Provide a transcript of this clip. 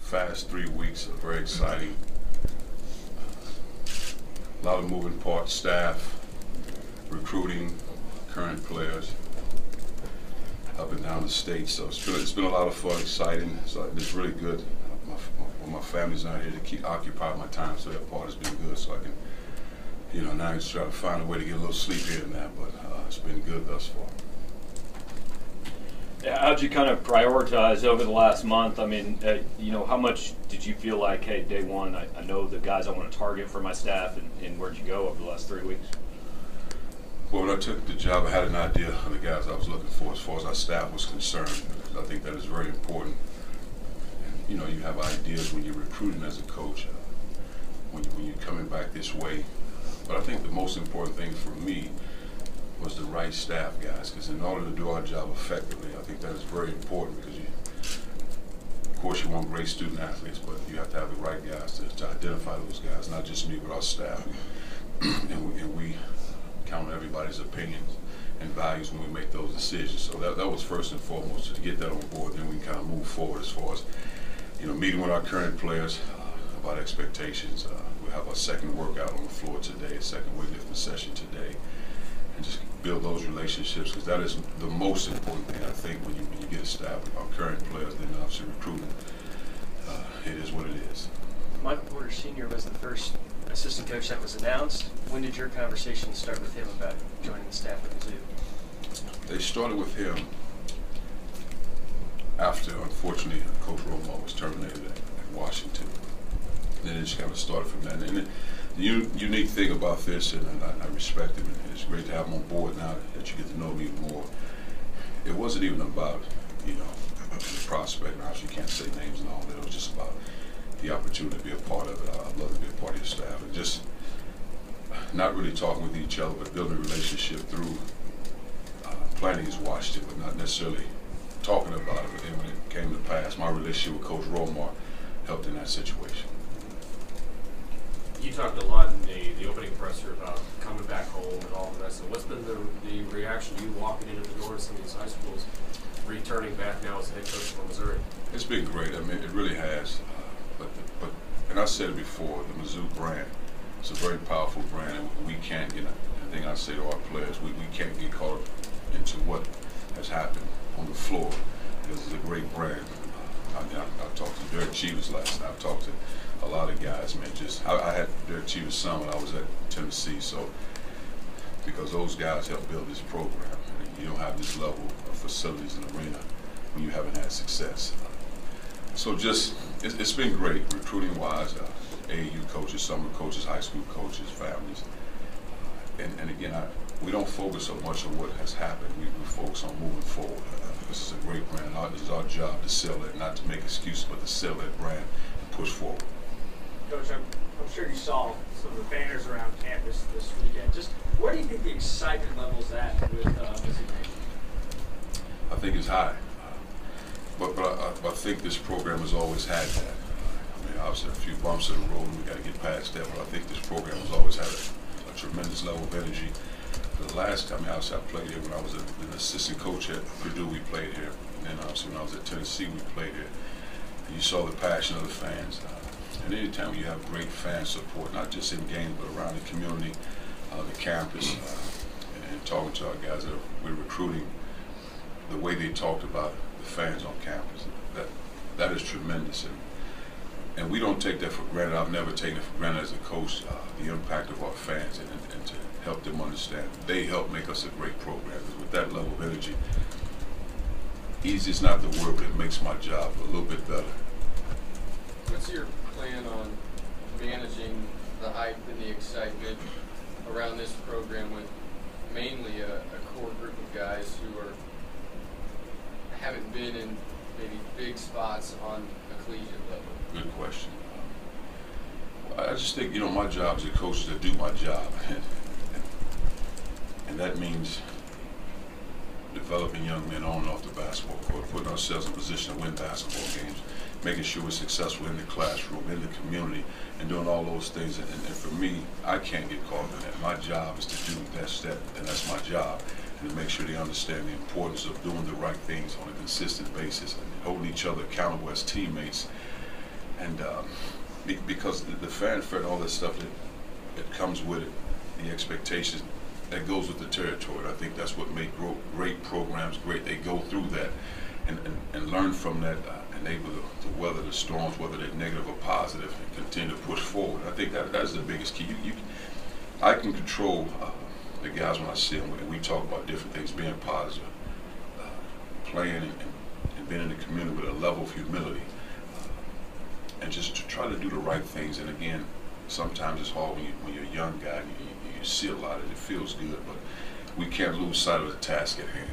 fast 3 weeks, very exciting. A lot of moving parts, staff, recruiting, current players, up and down the state. So it's been a lot of fun, exciting. So it's really good. My family's not here to keep occupy my time, so that part has been good. So I can, now I just try to find a way to get a little sleep here and there, but it's been good thus far. How'd you kind of prioritize over the last month? I mean, how much did you feel like, hey, day one, I know the guys I want to target for my staff, and where'd you go over the last 3 weeks? Well, when I took the job, I had an idea of the guys I was looking for as far as our staff was concerned, because I think that is very important. And, you have ideas when you're recruiting as a coach, when you're coming back this way. But I think the most important thing for me was the right staff, guys, because in order to do our job effectively, I think that is very important, because of course you want great student athletes, but you have to have the right guys to identify those guys, not just me, but our staff. and we count on everybody's opinions and values when we make those decisions. So that was first and foremost, to get that on board, then we can kind of move forward as far as, meeting with our current players about expectations. We'll have our second workout on the floor today, a second weightlifting session today, and just build those relationships, because that is the most important thing, I think, when you get a staff with our current players, then obviously recruiting. It is what it is. Michael Porter Sr. was the first assistant coach that was announced. When did your conversation start with him about joining the staff at Mizzou? They started with him after, unfortunately, Coach Romo was terminated at Washington. And then it just kind of started from that. And the unique thing about this, and I respect him, and it's great to have him on board now that you get to know him even more. It wasn't even about, the prospect, and obviously you can't say names and all that. It was just about the opportunity to be a part of it. I'd love to be a part of your staff. And just not really talking with each other, but building a relationship through planning his Washington, but not necessarily talking about it. But then when it came to pass, my relationship with Coach Romar helped in that situation. You talked a lot in the opening presser about coming back home and all the rest. So what's been the reaction to you walking into the door to some of these high schools, returning back now as head coach for Missouri? It's been great. I mean, it really has. And I said it before, the Mizzou brand is a very powerful brand, and we can't get, the thing I say to our players, we can't get caught into what has happened on the floor, because it's a great brand. I talked to Derek Cheever's last night. I've talked to a lot of guys, man. I had Derek Cheever's son when I was at Tennessee, so because those guys helped build this program. And you don't have this level of facilities and arena when you haven't had success. So it's been great, recruiting-wise, AAU coaches, summer coaches, high school coaches, families. And again, we don't focus so much on what has happened. We focus on moving forward. This is a great brand. This is our job to sell it, not to make excuses, but to sell that brand and push forward. Coach, I'm sure you saw some of the banners around campus this weekend. Just where do you think the excitement level's at with Mizzou Nation? I think it's high. But I think this program has always had that. I mean, obviously a few bumps in the road, and we got to get past that, but I think this program has always had a tremendous level of energy. The last time, obviously, I played here when I was an assistant coach at Purdue, we played here. And then obviously when I was at Tennessee, we played here. And you saw the passion of the fans. And anytime you have great fan support, not just in games, but around the community, the campus, and talking to our guys that we're recruiting, the way they talked about the fans on campus, that is tremendous. And we don't take that for granted. I've never taken it for granted as a coach, the impact of our fans, and to help them understand. They help make us a great program. With that level of energy, easy is not the word, but it makes my job a little bit better. What's your plan on managing the hype and the excitement around this program with mainly a core group of guys who haven't been in maybe big spots on a collegiate level? Good question. I just think, my job as a coach is to do my job. And that means developing young men on and off the basketball court, putting ourselves in a position to win basketball games, making sure we're successful in the classroom, in the community, and doing all those things. And for me, I can't get caught in that. My job is to do that step, and that's my job, and to make sure they understand the importance of doing the right things on a consistent basis and holding each other accountable as teammates. And because the fanfare and all that stuff that comes with it, the expectations that goes with the territory. I think that's what makes great programs great. They go through that and learn from that and able to weather the storms, whether they're negative or positive, and continue to push forward. I think that's the biggest key. I can control the guys when I see them, and we talk about different things, being positive, playing and being in the community with a level of humility, and just to try to do the right things. And again, sometimes it's hard when you're a young guy, you see a lot and it feels good, but we can't lose sight of the task at hand.